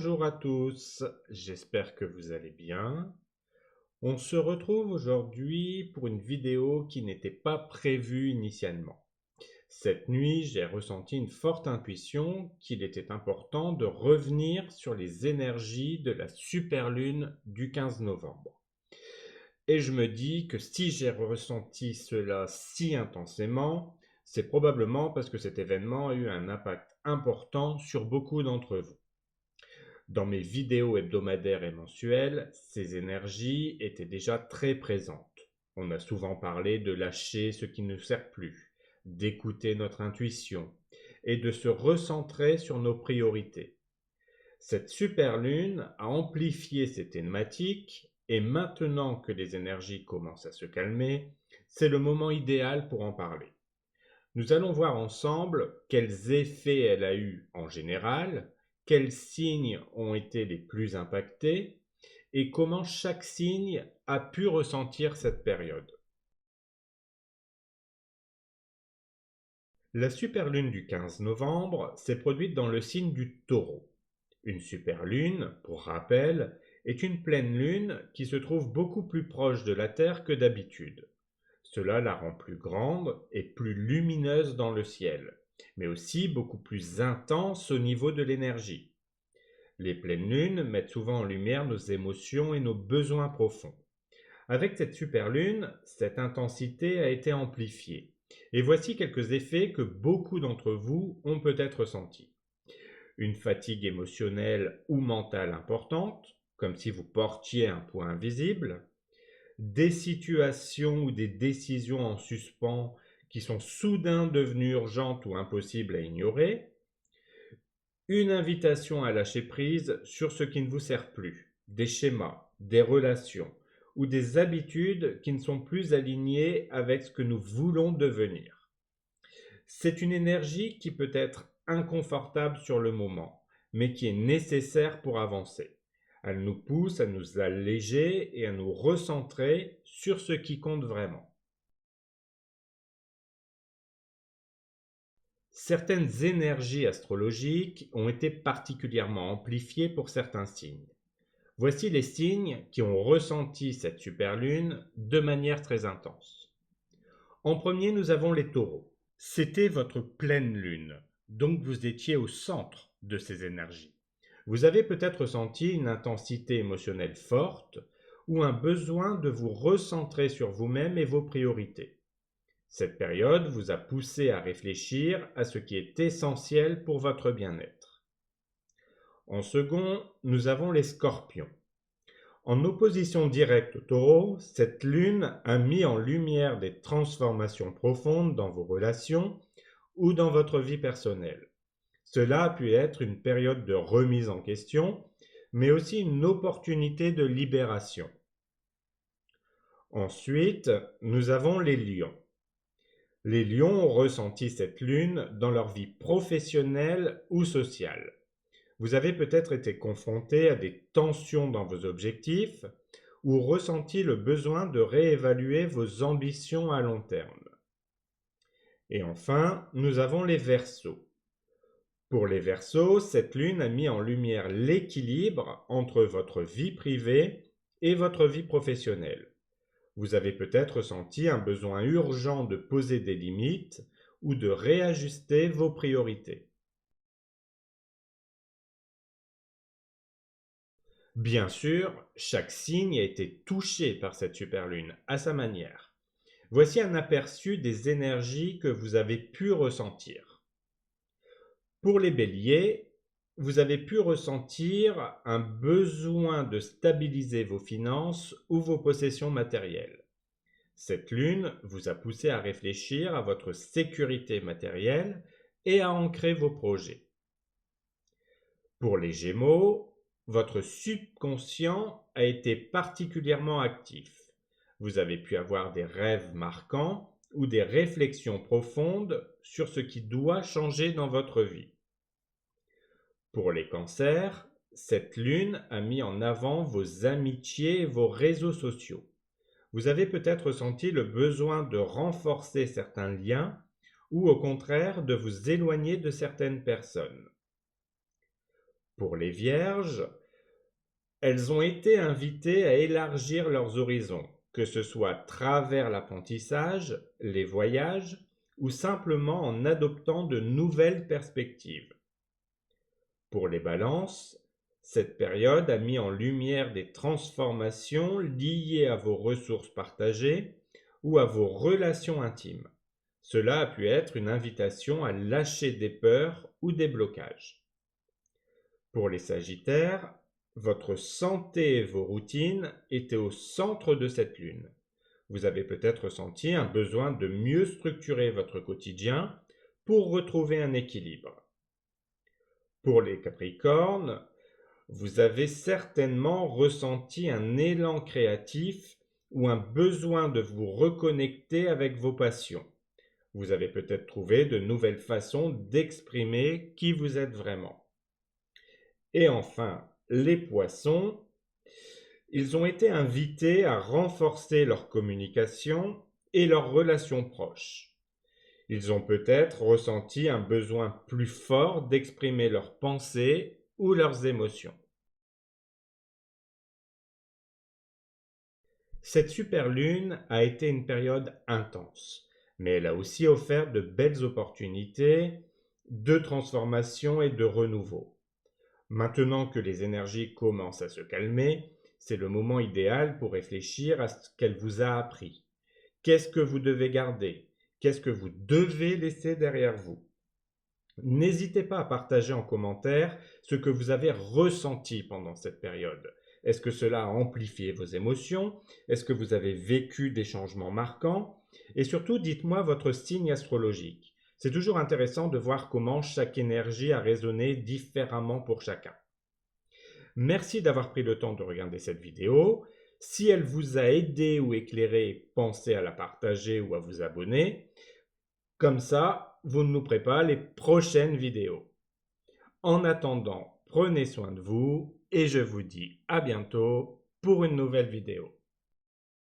Bonjour à tous, j'espère que vous allez bien. On se retrouve aujourd'hui pour une vidéo qui n'était pas prévue initialement. Cette nuit, j'ai ressenti une forte intuition qu'il était important de revenir sur les énergies de la superlune du 15 novembre. Et je me dis que si j'ai ressenti cela si intensément, c'est probablement parce que cet événement a eu un impact important sur beaucoup d'entre vous. Dans mes vidéos hebdomadaires et mensuelles, ces énergies étaient déjà très présentes. On a souvent parlé de lâcher ce qui ne sert plus, d'écouter notre intuition et de se recentrer sur nos priorités. Cette superlune a amplifié ces thématiques et maintenant que les énergies commencent à se calmer, c'est le moment idéal pour en parler. Nous allons voir ensemble quels effets elle a eu en général, quels signes ont été les plus impactés et comment chaque signe a pu ressentir cette période. La superlune du 15 novembre s'est produite dans le signe du Taureau. Une superlune, pour rappel, est une pleine lune qui se trouve beaucoup plus proche de la Terre que d'habitude. Cela la rend plus grande et plus lumineuse dans le ciel, mais aussi beaucoup plus intense au niveau de l'énergie. Les pleines lunes mettent souvent en lumière nos émotions et nos besoins profonds. Avec cette superlune, cette intensité a été amplifiée. Et voici quelques effets que beaucoup d'entre vous ont peut-être ressentis. Une fatigue émotionnelle ou mentale importante, comme si vous portiez un poids invisible, des situations ou des décisions en suspens qui sont soudain devenues urgentes ou impossibles à ignorer, une invitation à lâcher prise sur ce qui ne vous sert plus, des schémas, des relations ou des habitudes qui ne sont plus alignées avec ce que nous voulons devenir. C'est une énergie qui peut être inconfortable sur le moment, mais qui est nécessaire pour avancer. Elle nous pousse à nous alléger et à nous recentrer sur ce qui compte vraiment. Certaines énergies astrologiques ont été particulièrement amplifiées pour certains signes. Voici les signes qui ont ressenti cette superlune de manière très intense. En premier, nous avons les taureaux. C'était votre pleine lune, donc vous étiez au centre de ces énergies. Vous avez peut-être ressenti une intensité émotionnelle forte ou un besoin de vous recentrer sur vous-même et vos priorités. Cette période vous a poussé à réfléchir à ce qui est essentiel pour votre bien-être. En second, nous avons les scorpions. En opposition directe au taureau, cette lune a mis en lumière des transformations profondes dans vos relations ou dans votre vie personnelle. Cela a pu être une période de remise en question, mais aussi une opportunité de libération. Ensuite, nous avons les lions. Les lions ont ressenti cette lune dans leur vie professionnelle ou sociale. Vous avez peut-être été confronté à des tensions dans vos objectifs ou ressenti le besoin de réévaluer vos ambitions à long terme. Et enfin, nous avons les Verseaux. Pour les Verseaux, cette lune a mis en lumière l'équilibre entre votre vie privée et votre vie professionnelle. Vous avez peut-être ressenti un besoin urgent de poser des limites ou de réajuster vos priorités. Bien sûr, chaque signe a été touché par cette superlune à sa manière. Voici un aperçu des énergies que vous avez pu ressentir. Pour les béliers, vous avez pu ressentir un besoin de stabiliser vos finances ou vos possessions matérielles. Cette lune vous a poussé à réfléchir à votre sécurité matérielle et à ancrer vos projets. Pour les Gémeaux, votre subconscient a été particulièrement actif. Vous avez pu avoir des rêves marquants ou des réflexions profondes sur ce qui doit changer dans votre vie. Pour les Cancers, cette lune a mis en avant vos amitiés et vos réseaux sociaux. Vous avez peut-être ressenti le besoin de renforcer certains liens ou au contraire de vous éloigner de certaines personnes. Pour les vierges, elles ont été invitées à élargir leurs horizons, que ce soit à travers l'apprentissage, les voyages ou simplement en adoptant de nouvelles perspectives. Pour les balances, cette période a mis en lumière des transformations liées à vos ressources partagées ou à vos relations intimes. Cela a pu être une invitation à lâcher des peurs ou des blocages. Pour les sagittaires, votre santé et vos routines étaient au centre de cette lune. Vous avez peut-être ressenti un besoin de mieux structurer votre quotidien pour retrouver un équilibre. Pour les capricornes, vous avez certainement ressenti un élan créatif ou un besoin de vous reconnecter avec vos passions. Vous avez peut-être trouvé de nouvelles façons d'exprimer qui vous êtes vraiment. Et enfin, les poissons, ils ont été invités à renforcer leur communication et leurs relations proches. Ils ont peut-être ressenti un besoin plus fort d'exprimer leurs pensées ou leurs émotions. Cette superlune a été une période intense, mais elle a aussi offert de belles opportunités de transformation et de renouveau. Maintenant que les énergies commencent à se calmer, c'est le moment idéal pour réfléchir à ce qu'elle vous a appris. Qu'est-ce que vous devez garder? Qu'est-ce que vous devez laisser derrière vous? N'hésitez pas à partager en commentaire ce que vous avez ressenti pendant cette période. Est-ce que cela a amplifié vos émotions? Est-ce que vous avez vécu des changements marquants? Et surtout, dites-moi votre signe astrologique. C'est toujours intéressant de voir comment chaque énergie a résonné différemment pour chacun. Merci d'avoir pris le temps de regarder cette vidéo. Si elle vous a aidé ou éclairé, pensez à la partager ou à vous abonner. Comme ça, vous ne louperez pas les prochaines vidéos. En attendant, prenez soin de vous et je vous dis à bientôt pour une nouvelle vidéo.